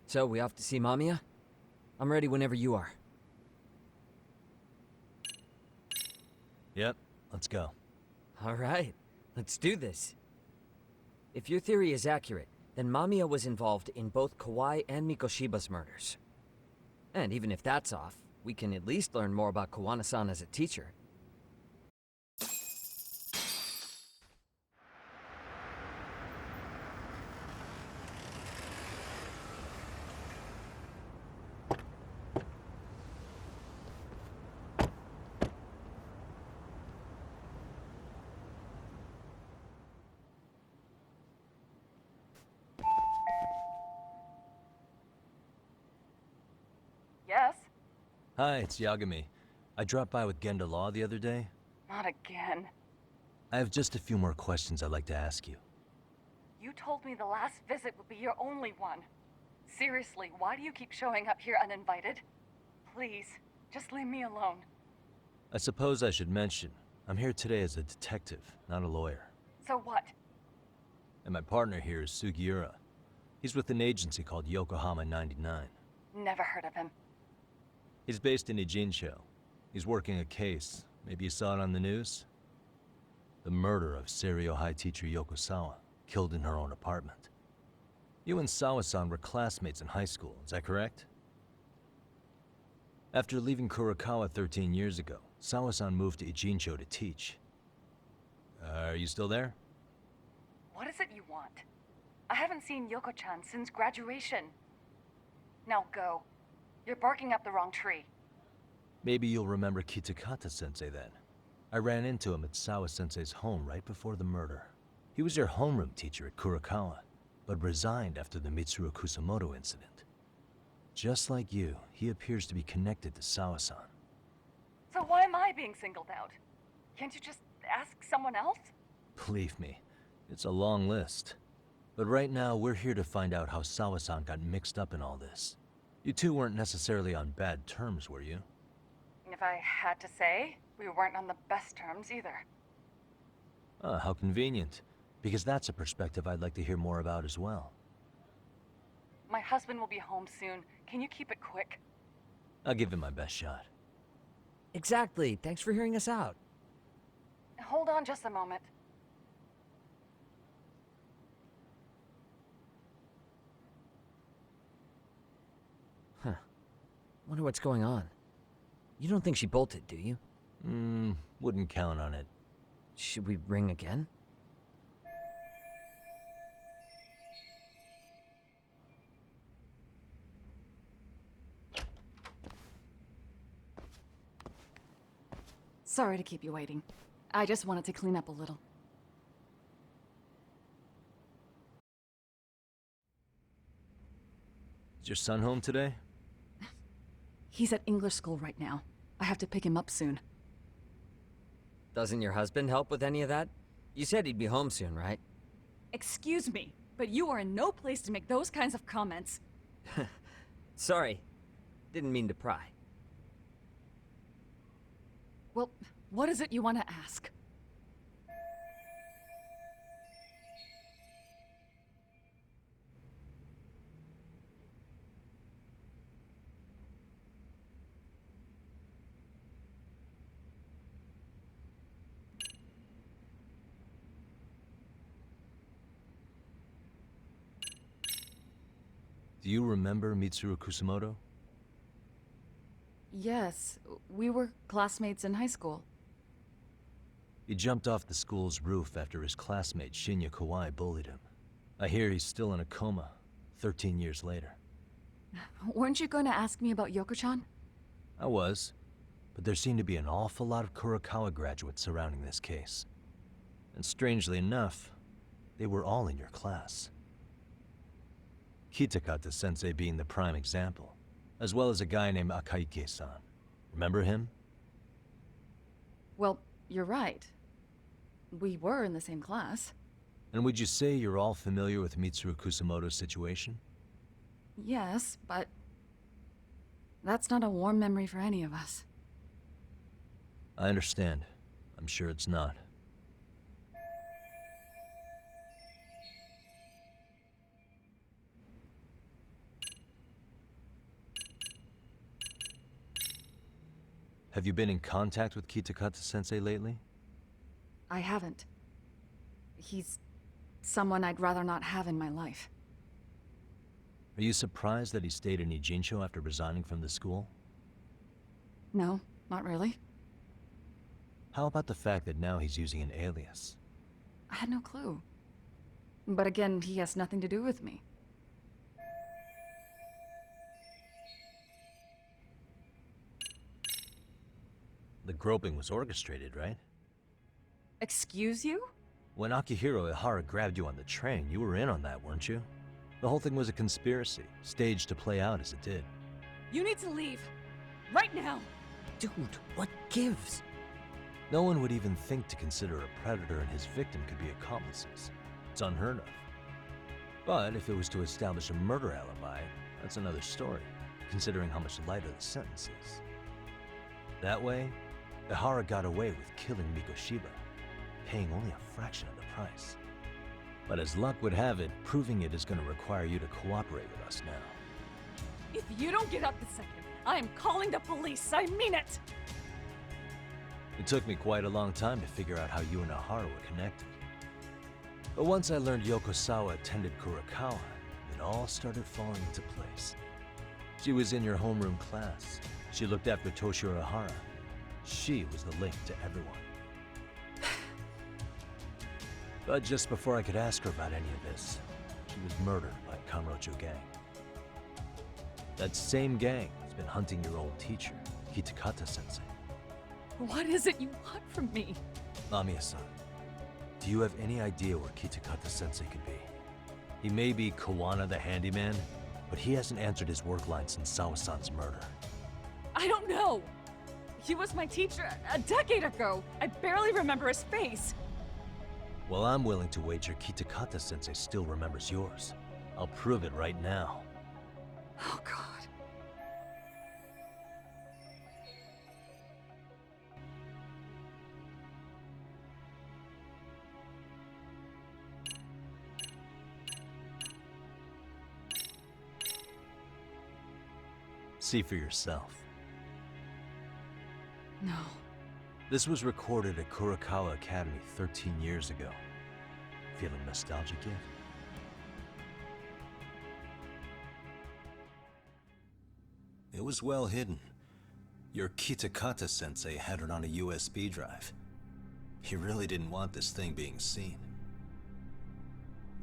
So, we off to see Mamiya? I'm ready whenever you are. Yep, let's go. Alright, let's do this. If your theory is accurate, then Mamiya was involved in both Kawai and Mikoshiba's murders. And even if that's off, we can at least learn more about Kawana-san as a teacher. Yes? Hi, it's Yagami. I dropped by with Genda Law the other day. Not again. I have just a few more questions I'd like to ask you. You told me the last visit would be your only one. Seriously, why do you keep showing up here uninvited? Please, just leave me alone. I suppose I should mention, I'm here today as a detective, not a lawyer. So what? And my partner here is Sugiura. He's with an agency called Yokohama 99. Never heard of him. He's based in Ijincho. He's working a case. Maybe you saw it on the news? The murder of Seiryo High teacher Yoko Sawa, killed in her own apartment. You and Sawa-san were classmates in high school, is that correct? After leaving Kurokawa 13 years ago, Sawa-san moved to Ijincho to teach. Are you still there? What is it you want? I haven't seen Yoko-chan since graduation. Now go. You're barking up the wrong tree. Maybe you'll remember Kitakata-sensei then. I ran into him at Sawa-sensei's home right before the murder. He was your homeroom teacher at Kurokawa, but resigned after the Mitsuru Kusamoto incident. Just like you, he appears to be connected to Sawa-san. So why am I being singled out? Can't you just ask someone else? Believe me, it's a long list. But right now, we're here to find out how Sawa-san got mixed up in all this. You two weren't necessarily on bad terms, were you? If I had to say, we weren't on the best terms either. Ah, how convenient. Because that's a perspective I'd like to hear more about as well. My husband will be home soon. Can you keep it quick? I'll give it my best shot. Exactly, thanks for hearing us out. Hold on just a moment. Huh. Wonder what's going on. You don't think she bolted, do you? Wouldn't count on it. Should we ring again? Sorry to keep you waiting. I just wanted to clean up a little. Is your son home today? He's at English school right now. I have to pick him up soon. Doesn't your husband help with any of that? You said he'd be home soon, right? Excuse me, but you are in no place to make those kinds of comments. Sorry. Didn't mean to pry. Well, what is it you want to ask? Do you remember Mitsuru Kusamoto? Yes, we were classmates in high school. He jumped off the school's roof after his classmate Shinya Kawai bullied him. I hear he's still in a coma, 13 years later. Weren't you going to ask me about Yoko-chan? I was, but there seemed to be an awful lot of Kurokawa graduates surrounding this case. And strangely enough, they were all in your class. Kitakata-sensei being the prime example, as well as a guy named Akaike-san. Remember him? Well, you're right. We were in the same class. And would you say you're all familiar with Mitsuru Kusamoto's situation? Yes, but that's not a warm memory for any of us. I understand. I'm sure it's not. Have you been in contact with Kitakata-sensei lately? I haven't. He's someone I'd rather not have in my life. Are you surprised that he stayed in Ijincho after resigning from the school? No, not really. How about the fact that now he's using an alias? I had no clue. But again, he has nothing to do with me. The groping was orchestrated, right? Excuse you? When Akihiro Ihara grabbed you on the train, you were in on that, weren't you? The whole thing was a conspiracy, staged to play out as it did. You need to leave. Right now. Dude, what gives? No one would even think to consider a predator and his victim could be accomplices. It's unheard of. But if it was to establish a murder alibi, that's another story, considering how much lighter the sentence is. That way, Ihara got away with killing Mikoshiba, paying only a fraction of the price. But as luck would have it, proving it is going to require you to cooperate with us now. If you don't get up this second, I am calling the police. I mean it. It took me quite a long time to figure out how you and Ihara were connected. But once I learned Yokosawa attended Kurakawa, it all started falling into place. She was in your homeroom class. She looked after Toshiro Ihara. She was the link to everyone. But just before I could ask her about any of this, she was murdered by a Kamurocho gang. That same gang has been hunting your old teacher, Kitakata-sensei. What is it you want from me? Mamiya-san, do you have any idea where Kitakata-sensei could be? He may be Kawana the handyman, but he hasn't answered his work line since Sawa-san's murder. I don't know. He was my teacher a decade ago. I barely remember his face. Well, I'm willing to wager Kitakata-sensei still remembers yours. I'll prove it right now. Oh, God. See for yourself. No. This was recorded at Kurakawa Academy 13 years ago. Feeling nostalgic yet? It was well hidden. Your Kitakata-sensei had it on a USB drive. He really didn't want this thing being seen.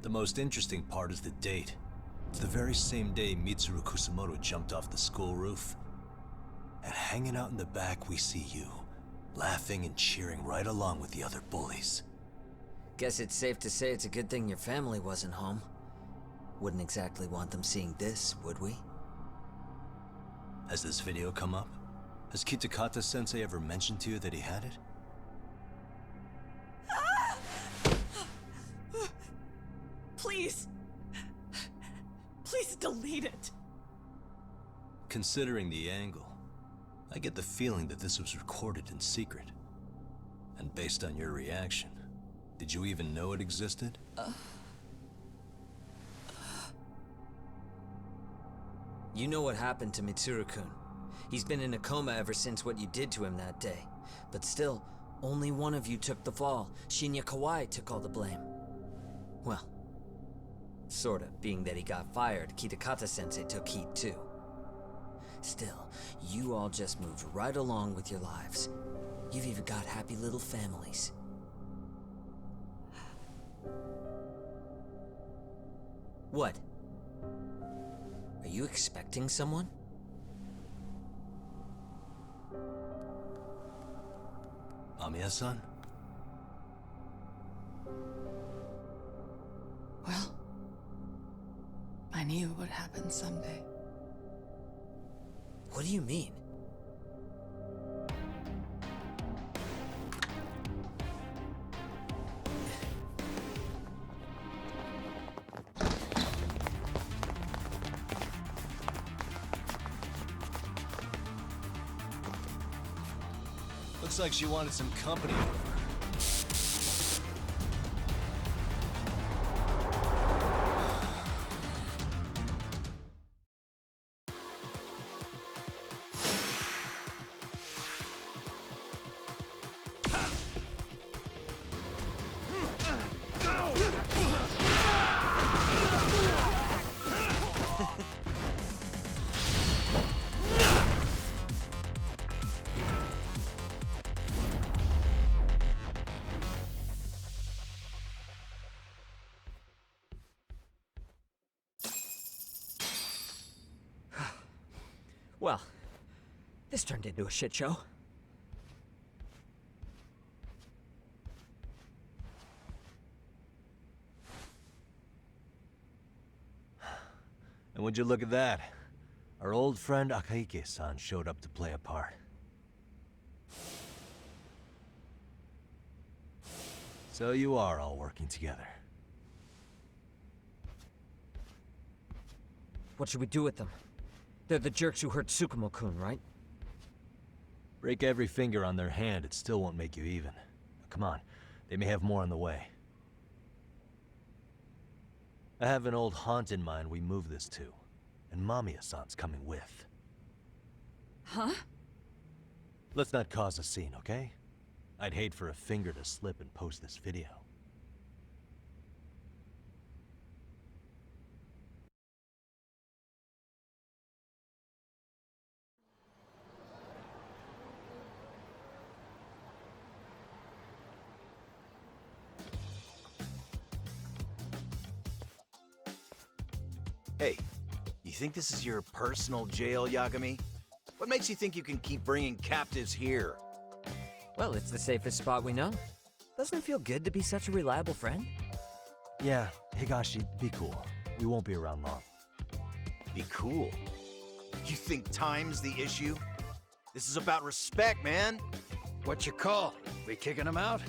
The most interesting part is the date. It's the very same day Mitsuru Kusumoto jumped off the school roof. And hanging out in the back, we see you, laughing and cheering right along with the other bullies. Guess it's safe to say it's a good thing your family wasn't home. Wouldn't exactly want them seeing this, would we? Has this video come up? Has Kitakata-sensei ever mentioned to you that he had it? Please. Please delete it. Considering the angle, I get the feeling that this was recorded in secret. And based on your reaction, did you even know it existed? You know what happened to Mitsuru-kun. He's been in a coma ever since what you did to him that day. But still, only one of you took the fall. Shinya Kawai took all the blame. Well, sorta, being that he got fired, Kitakata-sensei took heat too. Still, you all just moved right along with your lives. You've even got happy little families. What? Are you expecting someone? Mamiya-san? Well, I knew it would happen someday. What do you mean? Looks like she wanted some company. Well, this turned into a shit show. And would you look at that? Our old friend Takayuki-san showed up to play a part. So you are all working together. What should we do with them? They're the jerks who hurt Tsukumo-kun, right? Break every finger on their hand, it still won't make you even. Come on, they may have more on the way. I have an old haunt in mind we move this to, and Mamiya'S coming with. Huh? Let's not cause a scene, okay? I'd hate for a finger to slip and post this video. Hey, you think this is your personal jail, Yagami? What makes you think you can keep bringing captives here? Well, it's the safest spot we know. Doesn't it feel good to be such a reliable friend? Yeah, Higashi, be cool. We won't be around long. Be cool. You think time's the issue? This is about respect, man. What you call? We kicking him out?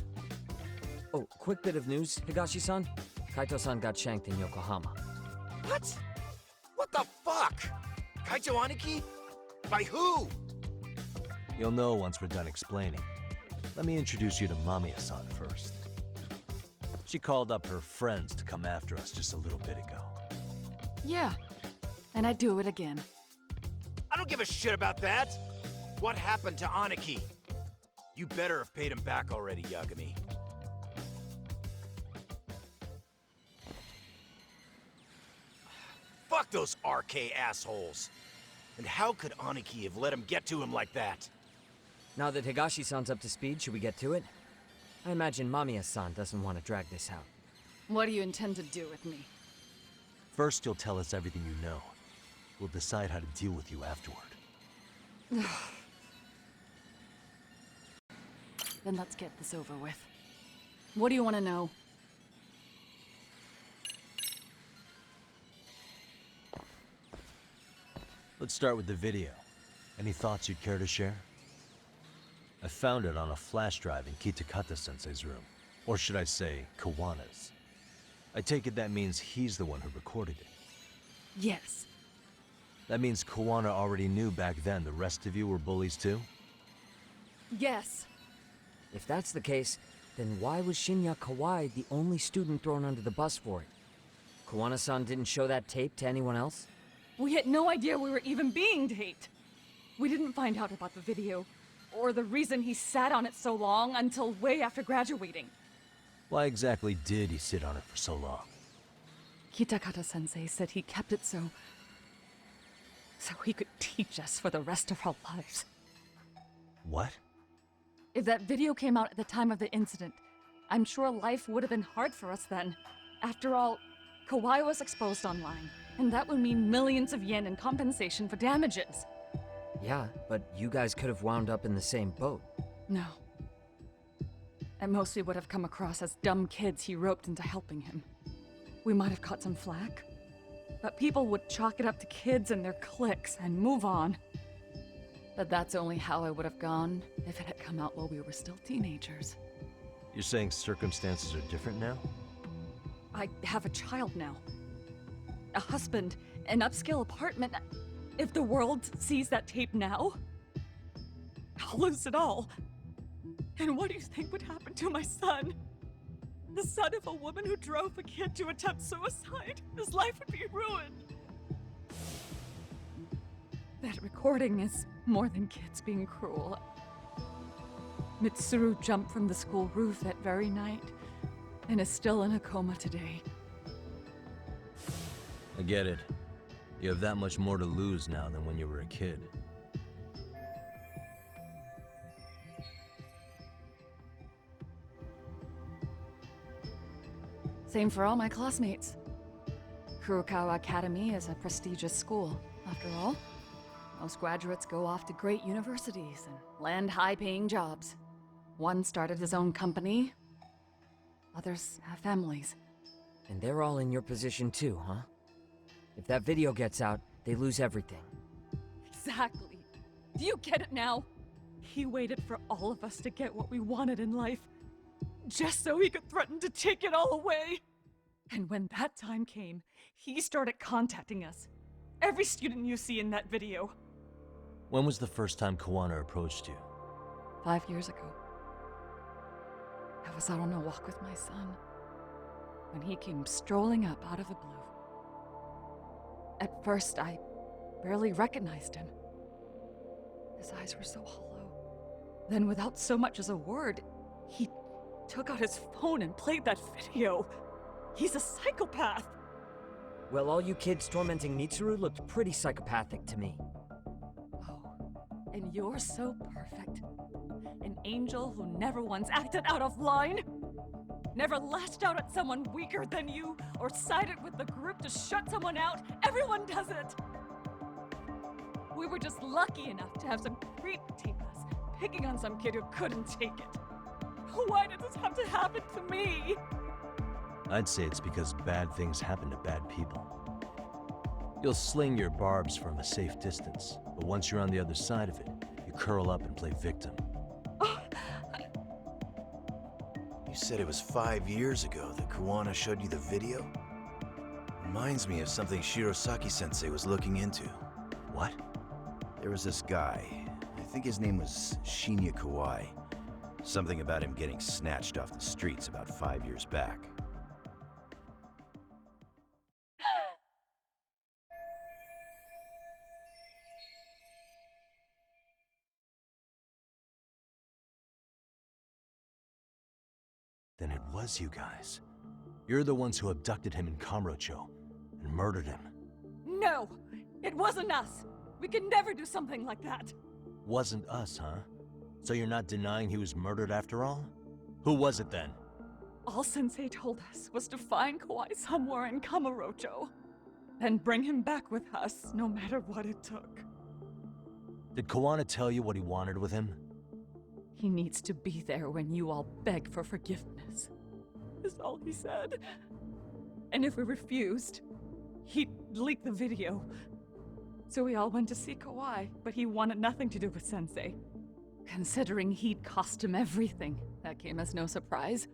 Oh, quick bit of news, Higashi-san. Kaito-san got shanked in Yokohama. What? What the fuck? Kaito Aniki? By who? You'll know once we're done explaining. Let me introduce you to Mamiya-san first. She called up her friends to come after us just a little bit ago. Yeah. And I'd do it again. I don't give a shit about that. What happened to Aniki? You better have paid him back already, Yagami. Fuck those RK assholes. And how could Aniki have let him get to him like that? Now that Higashi-san's up to speed, should we get to it? I imagine Mamiya-san doesn't want to drag this out. What do you intend to do with me? First, you'll tell us everything you know. We'll decide how to deal with you afterward. Then let's get this over with. What do you want to know? Let's start with the video. Any thoughts you'd care to share? I found it on a flash drive in Kitakata-sensei's room. Or should I say, Kawana's. I take it that means he's the one who recorded it. Yes. That means Kawana already knew back then the rest of you were bullies too? Yes. If that's the case, then why was Shinya Kawai the only student thrown under the bus for it? Kawana-san didn't show that tape to anyone else? We had no idea we were even being taped. We didn't find out about the video, or the reason he sat on it so long until way after graduating. Why exactly did he sit on it for so long? Kitakata-sensei said he kept it so he could teach us for the rest of our lives. What? If that video came out at the time of the incident, I'm sure life would have been hard for us then. After all, Kawai was exposed online, and that would mean millions of yen in compensation for damages. Yeah, but you guys could have wound up in the same boat. No. At most we would have come across as dumb kids he roped into helping him. We might have caught some flack, but people would chalk it up to kids and their cliques and move on. But that's only how I would have gone if it had come out while we were still teenagers. You're saying circumstances are different now? I have a child now. A husband, an upscale apartment. If the world sees that tape now, I'll lose it all. And what do you think would happen to my son? The son of a woman who drove a kid to attempt suicide. His life would be ruined. That recording is more than kids being cruel. Mitsuru jumped from the school roof that very night and is still in a coma today. I get it. You have that much more to lose now than when you were a kid. Same for all my classmates. Kurokawa Academy is a prestigious school, after all. Most graduates go off to great universities and land high-paying jobs. One started his own company. Others have families. And they're all in your position too, huh? If that video gets out, they lose everything. Exactly. Do you get it now? He waited for all of us to get what we wanted in life, just so he could threaten to take it all away. And when that time came, he started contacting us. Every student you see in that video. When was the first time Kawana approached you? 5 years ago. I was out on a walk with my son when he came strolling up out of the blue. At first, I barely recognized him. His eyes were so hollow. Then, without so much as a word, he took out his phone and played that video. He's a psychopath. Well, all you kids tormenting Mitsuru looked pretty psychopathic to me. Oh, and you're so perfect. An angel who never once acted out of line. Never lashed out at someone weaker than you, or sided with the group to shut someone out. Everyone does it. We were just lucky enough to have some creep tape us, picking on some kid who couldn't take it. Why did this have to happen to me? I'd say it's because bad things happen to bad people. You'll sling your barbs from a safe distance, but once you're on the other side of it, you curl up and play victim. You said it was 5 years ago that Kawana showed you the video? Reminds me of something Shirosaki-sensei was looking into. What? There was this guy, I think his name was Shinya Kawai. Something about him getting snatched off the streets about 5 years back. Then it was you guys. You're the ones who abducted him in Kamurocho and murdered him. No, it wasn't us. We could never do something like that. Wasn't us, huh? So you're not denying he was murdered after all? Who was it then? All Sensei told us was to find Kawai somewhere in Kamurocho, and bring him back with us, no matter what it took. Did Kawana tell you what he wanted with him? He needs to be there when you all beg for forgiveness, is all he said. And if we refused, he'd leak the video. So we all went to see Kawai, but he wanted nothing to do with Sensei. Considering he'd cost him everything, that came as no surprise.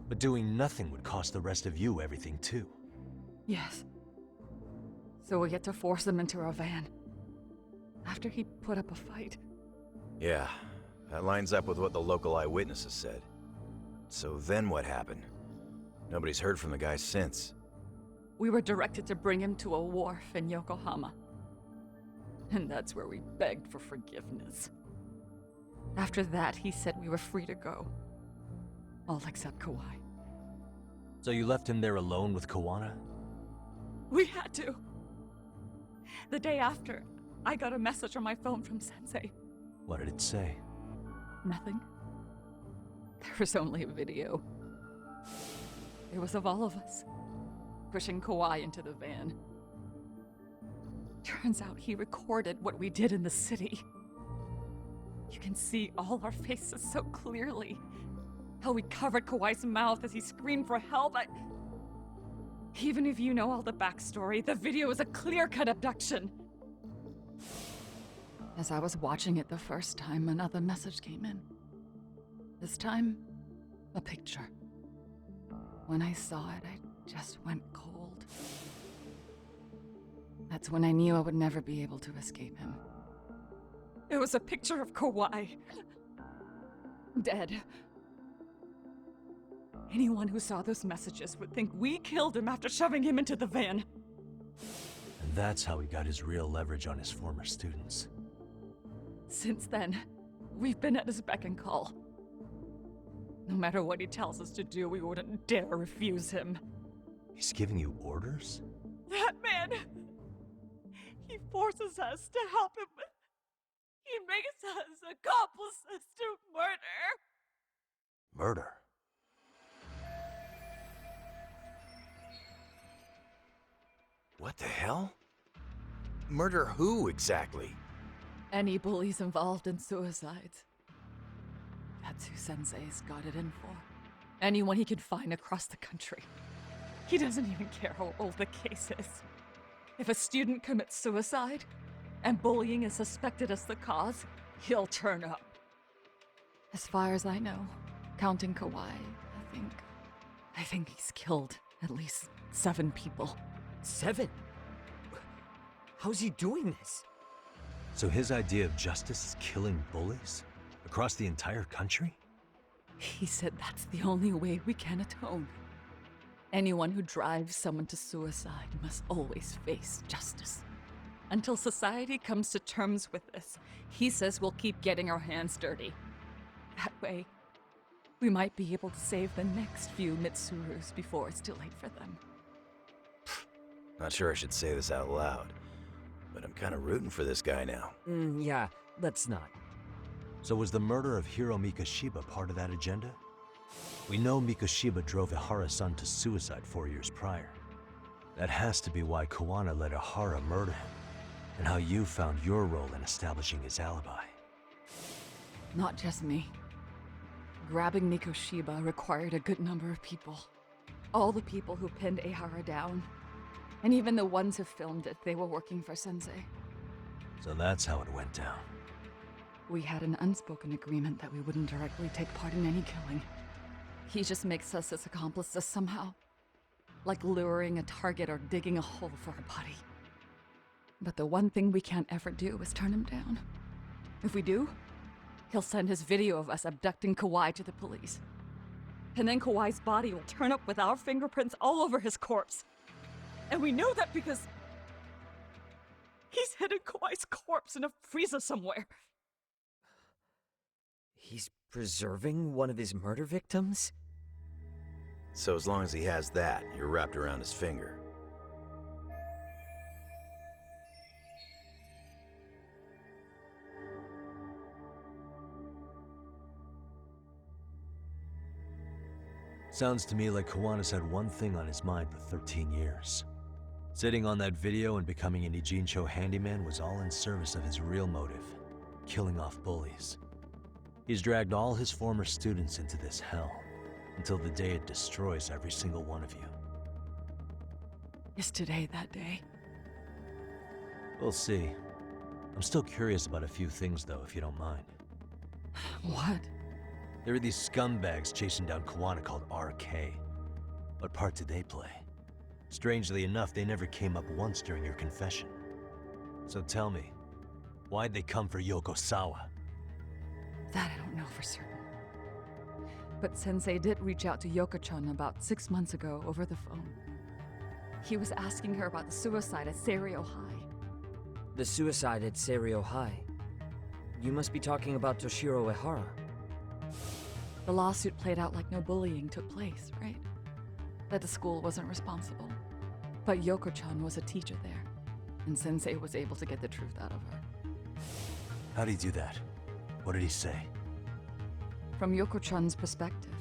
But doing nothing would cost the rest of you everything too. Yes. So we had to force him into our van. After he put up a fight. Yeah, that lines up with what the local eyewitnesses said. So then what happened? Nobody's heard from the guy since. We were directed to bring him to a wharf in Yokohama. And that's where we begged for forgiveness. After that, he said we were free to go. All except Kawai. So you left him there alone with Kawana? We had to. The day after, I got a message on my phone from Sensei. What did it say? Nothing. There was only a video. It was of all of us, pushing Kawai into the van. Turns out he recorded what we did in the city. You can see all our faces so clearly. How we covered Kawai's mouth as he screamed for help. Even if you know all the backstory, the video is a clear-cut abduction. As I was watching it the first time, another message came in. This time, a picture. When I saw it, I just went cold. That's when I knew I would never be able to escape him. It was a picture of Kawai. Dead. Anyone who saw those messages would think we killed him after shoving him into the van. And that's how he got his real leverage on his former students. Since then, we've been at his beck and call. No matter what he tells us to do, we wouldn't dare refuse him. He's giving you orders? That man! He forces us to help him. He makes us accomplices to murder. Murder? What the hell? Murder who, exactly? Any bullies involved in suicides. That's who Sensei's got it in for. Anyone he can find across the country. He doesn't even care how old the case is. If a student commits suicide, and bullying is suspected as the cause, he'll turn up. As far as I know, counting Kawai, I think he's killed at least 7 people. 7? How's he doing this? So his idea of justice is killing bullies? Across the entire country? He said that's the only way we can atone. Anyone who drives someone to suicide must always face justice. Until society comes to terms with this, he says we'll keep getting our hands dirty. That way, we might be able to save the next few Mitsurus before it's too late for them. Not sure I should say this out loud, but I'm kind of rooting for this guy now. Yeah, let's not. So was the murder of Hiro Mikoshiba part of that agenda? We know Mikoshiba drove Ihara-san to suicide 4 years prior. That has to be why Kawana let Ihara murder him, and how you found your role in establishing his alibi. Not just me. Grabbing Mikoshiba required a good number of people. All the people who pinned Ihara down, and even the ones who filmed it, they were working for Sensei. So that's how it went down. We had an unspoken agreement that we wouldn't directly take part in any killing. He just makes us his accomplices somehow. Like luring a target or digging a hole for a body. But the one thing we can't ever do is turn him down. If we do, he'll send his video of us abducting Kawai to the police. And then Kawai's body will turn up with our fingerprints all over his corpse. And we know that because he's hidden Kawai's corpse in a freezer somewhere. He's preserving one of his murder victims? So as long as he has that, you're wrapped around his finger. Sounds to me like Kawana's had one thing on his mind for 13 years. Sitting on that video and becoming an Ijincho handyman was all in service of his real motive, killing off bullies. He's dragged all his former students into this hell, until the day it destroys every single one of you. Is today that day? We'll see. I'm still curious about a few things though, if you don't mind. What? There are these scumbags chasing down Kawana called RK. What part did they play? Strangely enough, they never came up once during your confession. So tell me, why'd they come for Yokosawa? That I don't know for certain. But Sensei did reach out to Yoko-chan about 6 months ago over the phone. He was asking her about the suicide at Seiryo High. The suicide at Seiryo High. You must be talking about Toshiro Ehara. The lawsuit played out like no bullying took place, right? That the school wasn't responsible. But Yoko-chan was a teacher there, and Sensei was able to get the truth out of her. How'd he do that? What did he say? From Yoko-chan's perspective,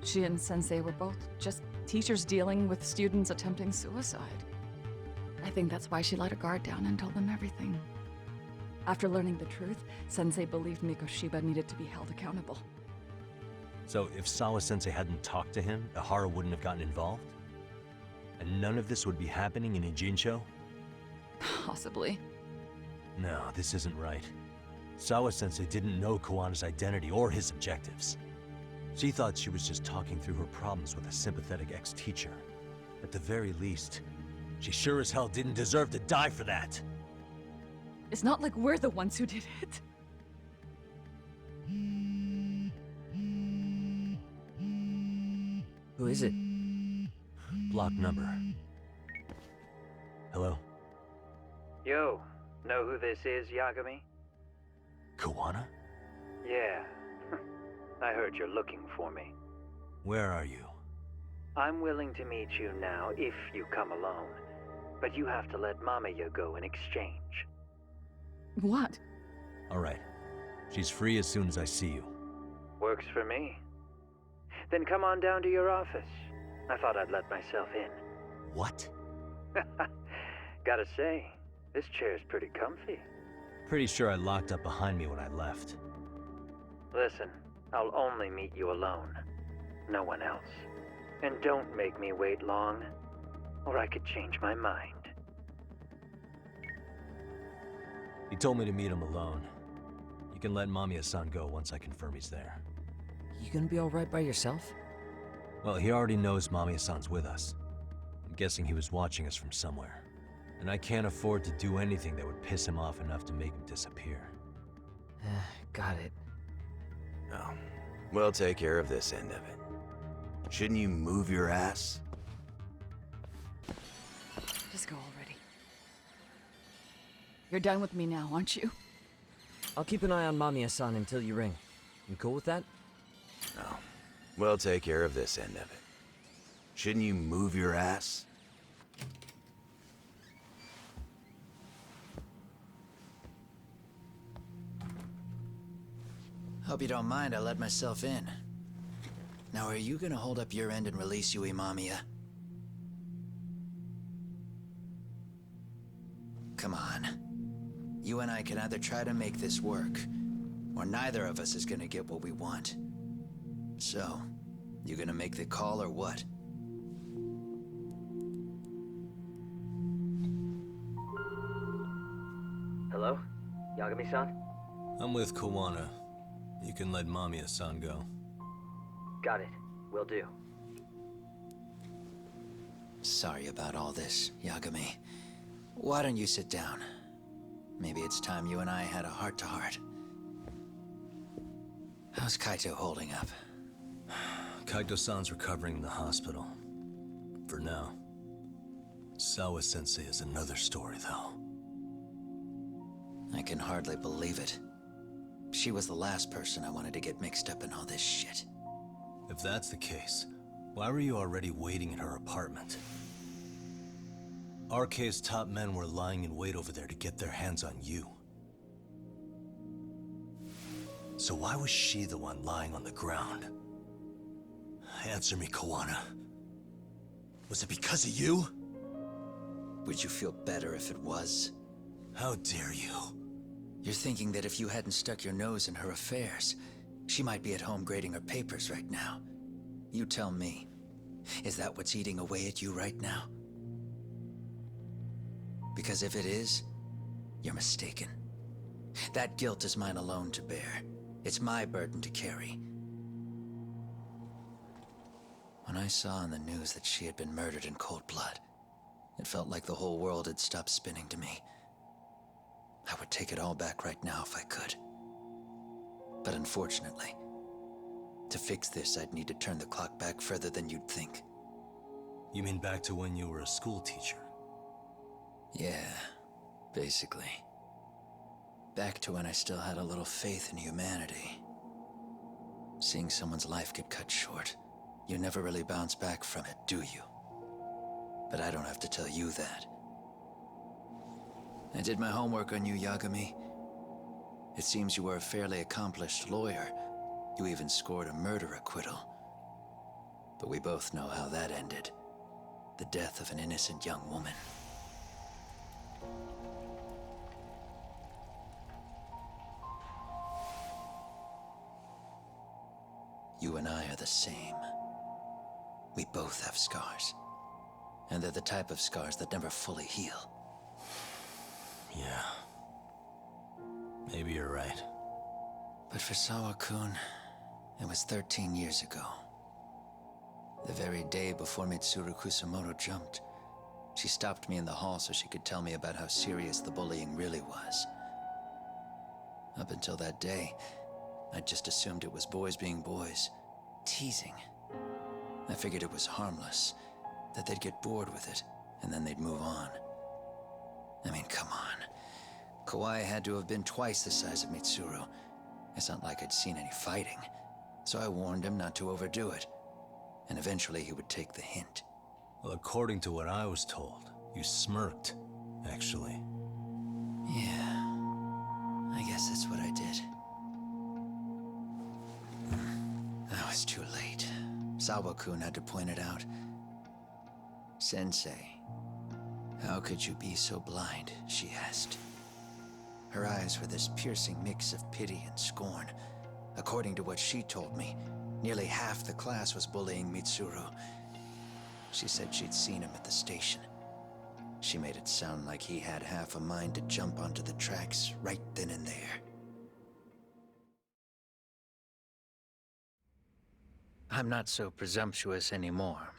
she and Sensei were both just teachers dealing with students attempting suicide. I think that's why she let her guard down and told them everything. After learning the truth, Sensei believed Mikoshiba needed to be held accountable. So if Sawa-sensei hadn't talked to him, Ihara wouldn't have gotten involved? And none of this would be happening in Ijincho? Possibly. No, this isn't right. Sawa-sensei didn't know Kawana's identity or his objectives. She thought she was just talking through her problems with a sympathetic ex-teacher. At the very least, she sure as hell didn't deserve to die for that! It's not like we're the ones who did it. Who is it? Block number. Hello? Yo, know who this is, Yagami? Kawana? Yeah. I heard you're looking for me. Where are you? I'm willing to meet you now if you come alone. But you have to let Mamiya go in exchange. What? Alright. She's free as soon as I see you. Works for me. Then come on down to your office. I thought I'd let myself in. What? Gotta say, This chair's pretty comfy. Pretty sure I locked up behind me when I left. Listen, I'll only meet you alone. No one else. And don't make me wait long, or I could change my mind. He told me to meet him alone. You can let Mamiya-san go once I confirm he's there. You gonna be alright by yourself? Well, he already knows Mamiya-san's with us. I'm guessing he was watching us from somewhere. And I can't afford to do anything that would piss him off enough to make him disappear. Got it. No. We'll take care of this end of it. Shouldn't you move your ass? Just go already. You're done with me now, aren't you? I'll keep an eye on Mamiya-san until you ring. You cool with that? No. We'll take care of this end of it. Shouldn't you move your ass? Hope you don't mind I let myself in. Now, are you gonna hold up your end and release Yui Mamiya? Come on. You and I can either try to make this work, or neither of us is gonna get what we want. So, you gonna make the call or what? Hello? Yagami-san? I'm with Kawana. You can let Mamiya-san go. Got it. Will do. Sorry about all this, Yagami. Why don't you sit down? Maybe it's time you and I had a heart-to-heart. How's Kaito holding up? Kaito-san's recovering in the hospital. For now. Sawa-sensei is another story, though. I can hardly believe it. She was the last person I wanted to get mixed up in all this shit. If that's the case, why were you already waiting in her apartment? RK's top men were lying in wait over there to get their hands on you. So why was she the one lying on the ground? Answer me, Kawana. Was it because of you? Would you feel better if it was? How dare you? You're thinking that if you hadn't stuck your nose in her affairs, she might be at home grading her papers right now. You tell me, is that what's eating away at you right now? Because if it is, you're mistaken. That guilt is mine alone to bear. It's my burden to carry. When I saw on the news that she had been murdered in cold blood, it felt like the whole world had stopped spinning to me. I would take it all back right now if I could. But unfortunately, to fix this, I'd need to turn the clock back further than you'd think. You mean back to when you were a school teacher? Yeah, basically. Back to when I still had a little faith in humanity. Seeing someone's life get cut short, you never really bounce back from it, do you? But I don't have to tell you that. I did my homework on you, Yagami. It seems you were a fairly accomplished lawyer. You even scored a murder acquittal. But we both know how that ended. The death of an innocent young woman. You and I are the same. We both have scars. And they're the type of scars that never fully heal. Yeah. Maybe you're right. But for Sawa-kun, it was 13 years ago. The very day before Mitsuru Kusumoto jumped, she stopped me in the hall so she could tell me about how serious the bullying really was. Up until that day, I just assumed it was boys being boys, teasing. I figured it was harmless, that they'd get bored with it, and then they'd move on. I mean, come on. Kawai had to have been twice the size of Mitsuru. It's not like I'd seen any fighting. So I warned him not to overdo it. And eventually he would take the hint. Well, according to what I was told, you smirked, actually. Yeah. I guess that's what I did. I was too late. Sawa-kun had to point it out. Sensei. How could you be so blind? She asked. Her eyes were this piercing mix of pity and scorn. According to what she told me, nearly half the class was bullying Mitsuru. She said she'd seen him at the station. She made it sound like he had half a mind to jump onto the tracks right then and there. I'm not so presumptuous anymore.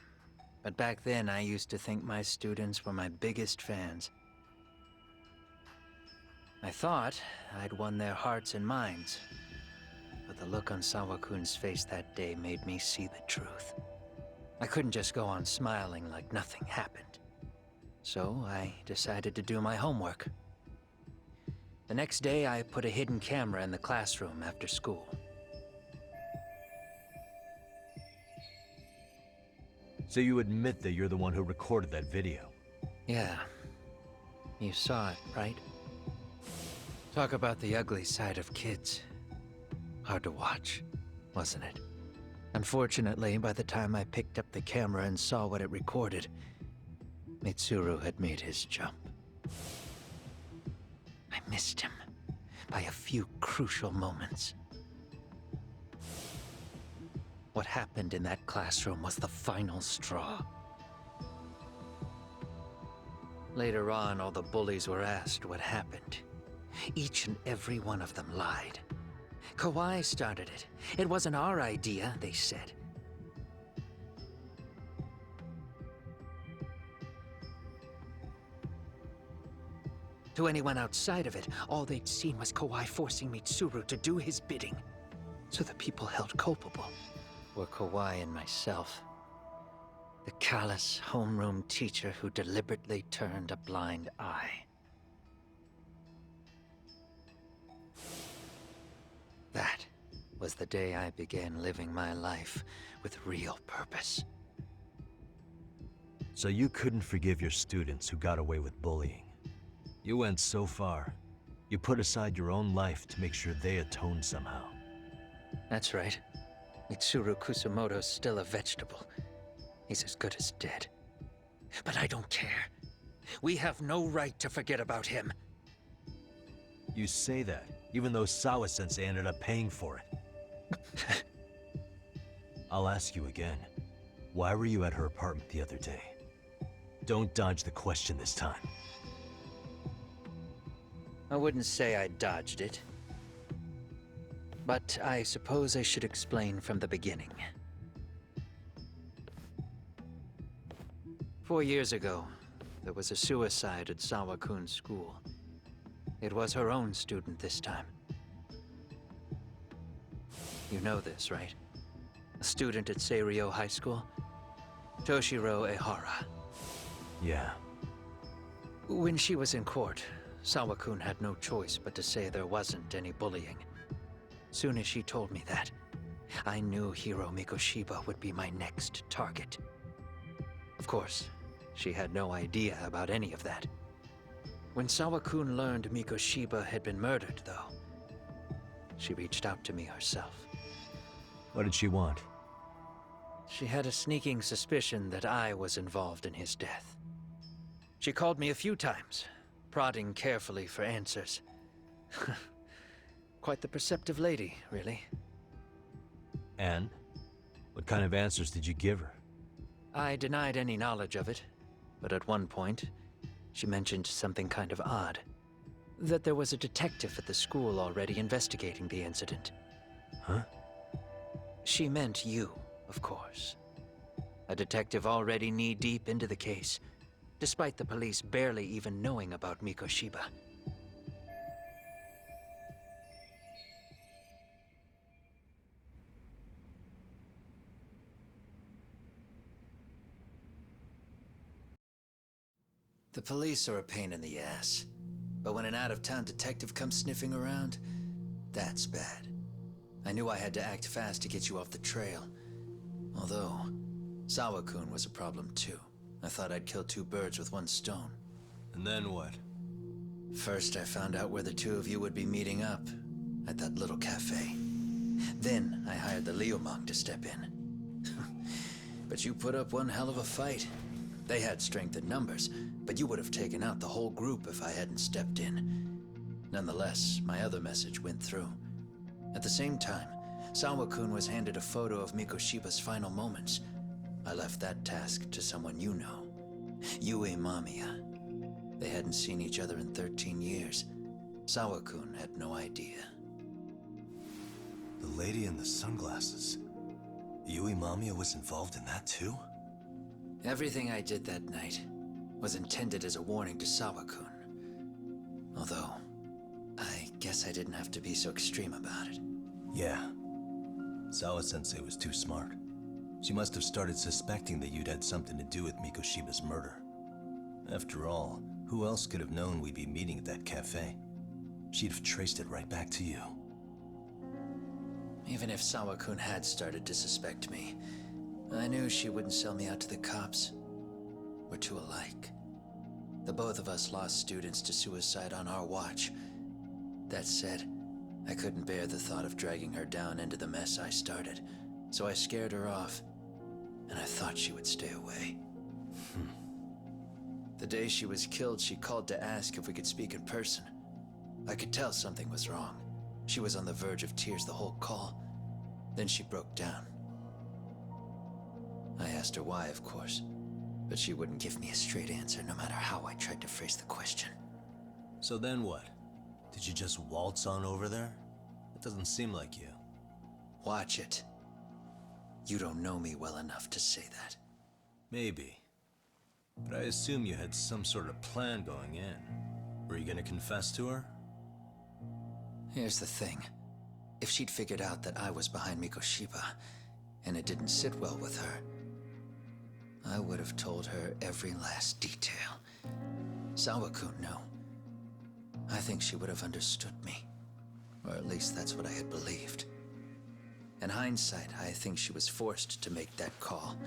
But back then, I used to think my students were my biggest fans. I thought I'd won their hearts and minds. But the look on Sawa-kun's face that day made me see the truth. I couldn't just go on smiling like nothing happened. So I decided to do my homework. The next day, I put a hidden camera in the classroom after school. So you admit that you're the one who recorded that video? Yeah. You saw it, right? Talk about the ugly side of kids. Hard to watch, wasn't it? Unfortunately, by the time I picked up the camera and saw what it recorded, Mitsuru had made his jump. I missed him by a few crucial moments. What happened in that classroom was the final straw. Later on, all the bullies were asked what happened. Each and every one of them lied. Kawai started it. It wasn't our idea, they said. To anyone outside of it, all they'd seen was Kawai forcing Mitsuru to do his bidding. So the people held culpable were Kawai and myself. The callous homeroom teacher who deliberately turned a blind eye. That was the day I began living my life with real purpose. So you couldn't forgive your students who got away with bullying. You went so far. You put aside your own life to make sure they atoned somehow. That's right. Mitsuru Kusumoto's still a vegetable. He's as good as dead. But I don't care. We have no right to forget about him. You say that, even though Sawa-sensei ended up paying for it. I'll ask you again. Why were you at her apartment the other day? Don't dodge the question this time. I wouldn't say I dodged it. But I suppose I should explain from the beginning. 4 years ago, there was a suicide at Sawa-kun's school. It was her own student this time. You know this, right? A student at Seiryo High School? Toshiro Ehara. Yeah. When she was in court, Sawa-kun had no choice but to say there wasn't any bullying. Soon as she told me that, I knew Hiro Mikoshiba would be my next target. Of course, she had no idea about any of that. When Sawa-kun learned Mikoshiba had been murdered, though, she reached out to me herself. What did she want? She had a sneaking suspicion that I was involved in his death. She called me a few times, prodding carefully for answers. Quite the perceptive lady, really. And? What kind of answers did you give her? I denied any knowledge of it, but at one point, she mentioned something kind of odd. That there was a detective at the school already investigating the incident. Huh? She meant you, of course. A detective already knee-deep into the case, despite the police barely even knowing about Mikoshiba. The police are a pain in the ass. But when an out-of-town detective comes sniffing around, that's bad. I knew I had to act fast to get you off the trail. Although, Sawa-kun was a problem too. I thought I'd kill two birds with one stone. And then what? First, I found out where the two of you would be meeting up, at that little cafe. Then, I hired the Leo monk to step in. But you put up one hell of a fight. They had strength in numbers, but you would have taken out the whole group if I hadn't stepped in. Nonetheless, my other message went through. At the same time, Sawa-kun was handed a photo of Mikoshiba's final moments. I left that task to someone you know, Yue Mamiya. They hadn't seen each other in 13 years. Sawa-kun had no idea. The lady in the sunglasses. Yue Mamiya was involved in that too? Everything I did that night was intended as a warning to Sawa-kun. Although, I guess I didn't have to be so extreme about it. Yeah. Sawa-sensei was too smart. She must have started suspecting that you'd had something to do with Mikoshiba's murder. After all, who else could have known we'd be meeting at that cafe? She'd have traced it right back to you. Even if Sawa-kun had started to suspect me, I knew she wouldn't sell me out to the cops. We're too alike. The both of us lost students to suicide on our watch. That said, I couldn't bear the thought of dragging her down into the mess I started, so I scared her off, and I thought she would stay away. The day she was killed, she called to ask if we could speak in person. I could tell something was wrong. She was on the verge of tears the whole call. Then she broke down. I asked her why, of course, but she wouldn't give me a straight answer no matter how I tried to phrase the question. So then what? Did you just waltz on over there? It doesn't seem like you. Watch it. You don't know me well enough to say that. Maybe. But I assume you had some sort of plan going in. Were you gonna confess to her? Here's the thing. If she'd figured out that I was behind Mikoshiba, and it didn't sit well with her, I would have told her every last detail. Sawa-kun, no. I think she would have understood me. Or at least that's what I had believed. In hindsight, I think she was forced to make that call.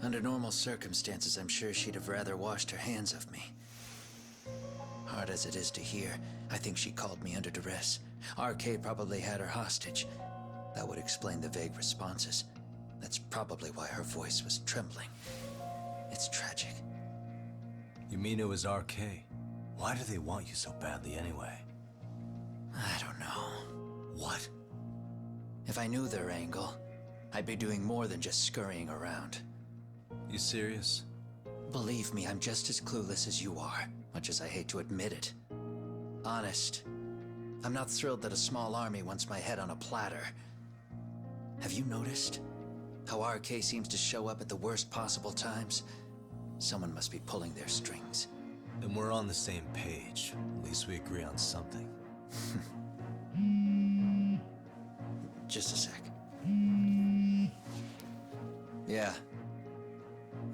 Under normal circumstances, I'm sure she'd have rather washed her hands of me. Hard as it is to hear, I think she called me under duress. RK probably had her hostage. That would explain the vague responses. That's probably why her voice was trembling. It's tragic. You mean it was RK? Why do they want you so badly anyway? I don't know. What? If I knew their angle, I'd be doing more than just scurrying around. You serious? Believe me, I'm just as clueless as you are, much as I hate to admit it. Honest, I'm not thrilled that a small army wants my head on a platter. Have you noticed how RK seems to show up at the worst possible times? Someone must be pulling their strings. Then we're on the same page. At least we agree on something. Just a sec. Yeah.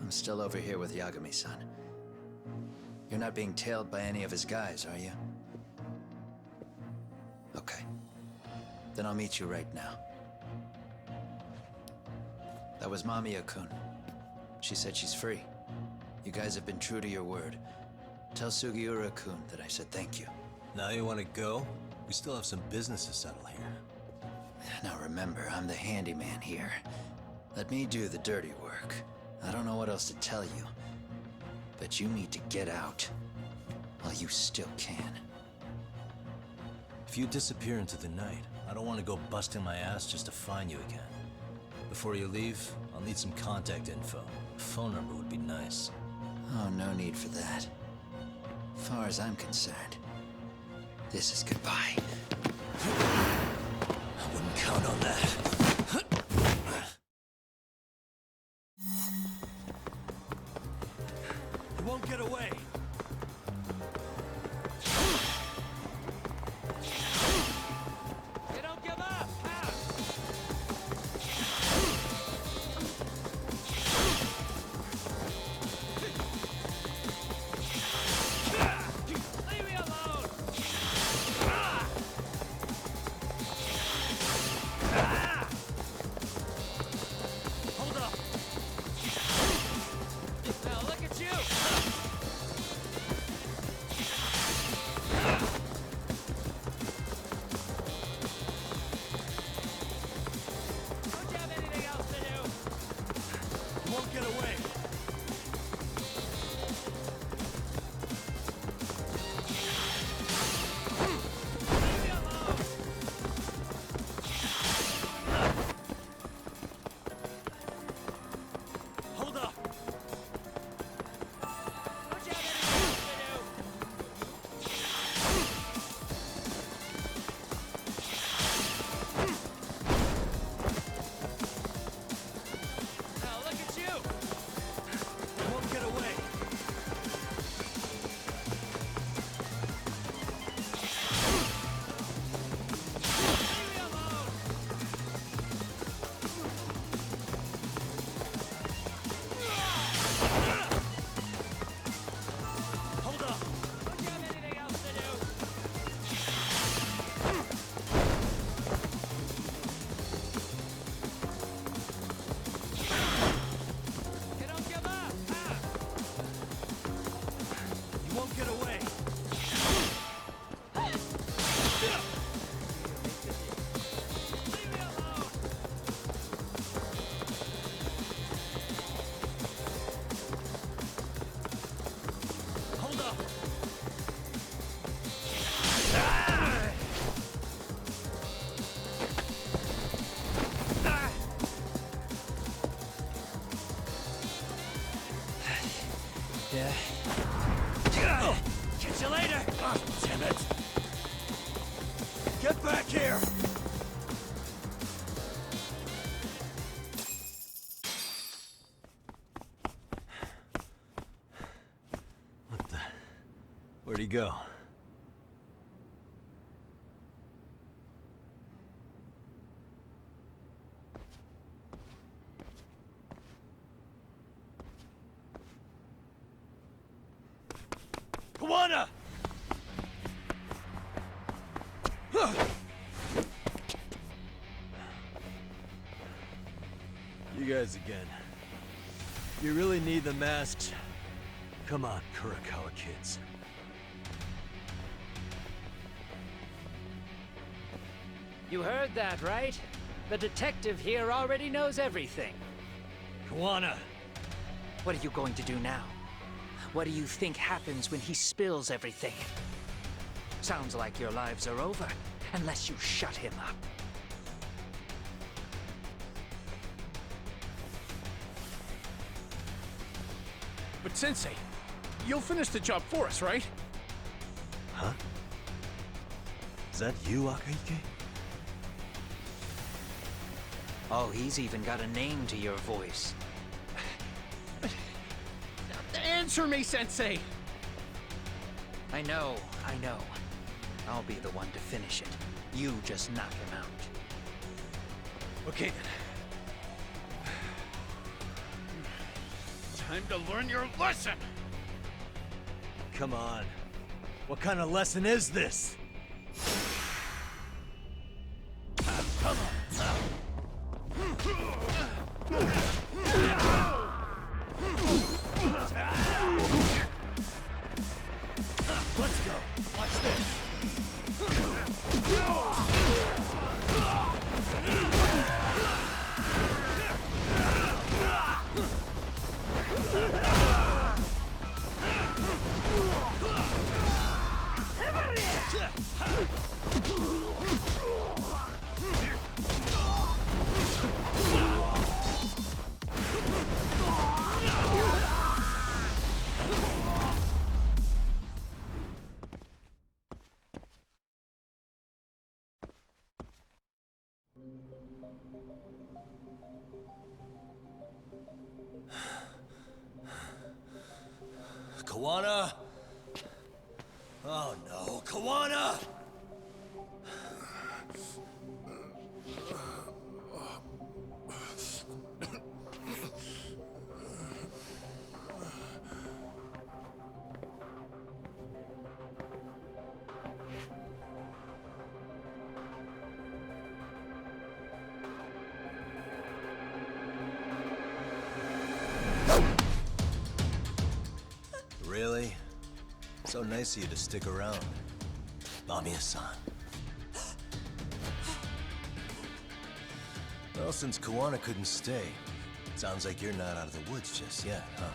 I'm still over here with Yagami-san. You're not being tailed by any of his guys, are you? Okay. Then I'll meet you right now. That was Mamiya-kun. She said she's free. You guys have been true to your word. Tell Sugiura-kun that I said thank you. Now you want to go? We still have some business to settle here. Now remember, I'm the handyman here. Let me do the dirty work. I don't know what else to tell you. But you need to get out. While you still can. If you disappear into the night, I don't want to go busting my ass just to find you again. Before you leave, I'll need some contact info. A phone number would be nice. Oh, no need for that. As far as I'm concerned, this is goodbye. I wouldn't count on that. You won't get away. You don't give up, huh? Leave me alone! Ah! go. Kawana! You guys again. You really need the masks? Come on, Kurakawa kids. You heard that, right? The detective here already knows everything. Kawana! What are you going to do now? What do you think happens when he spills everything? Sounds like your lives are over, unless you shut him up. But Sensei, you'll finish the job for us, right? Huh? Is that you, Akayuki? Oh, he's even got a name to your voice. Answer me, Sensei! I know. I'll be the one to finish it. You just knock him out. Okay then. Time to learn your lesson! Come on. What kind of lesson is this? Let's go. Watch this. Kawana? Oh no, Kawana! Really? So nice of you to stick around. Mamiya-san. Well, since Kawana couldn't stay, sounds like you're not out of the woods just yet, huh?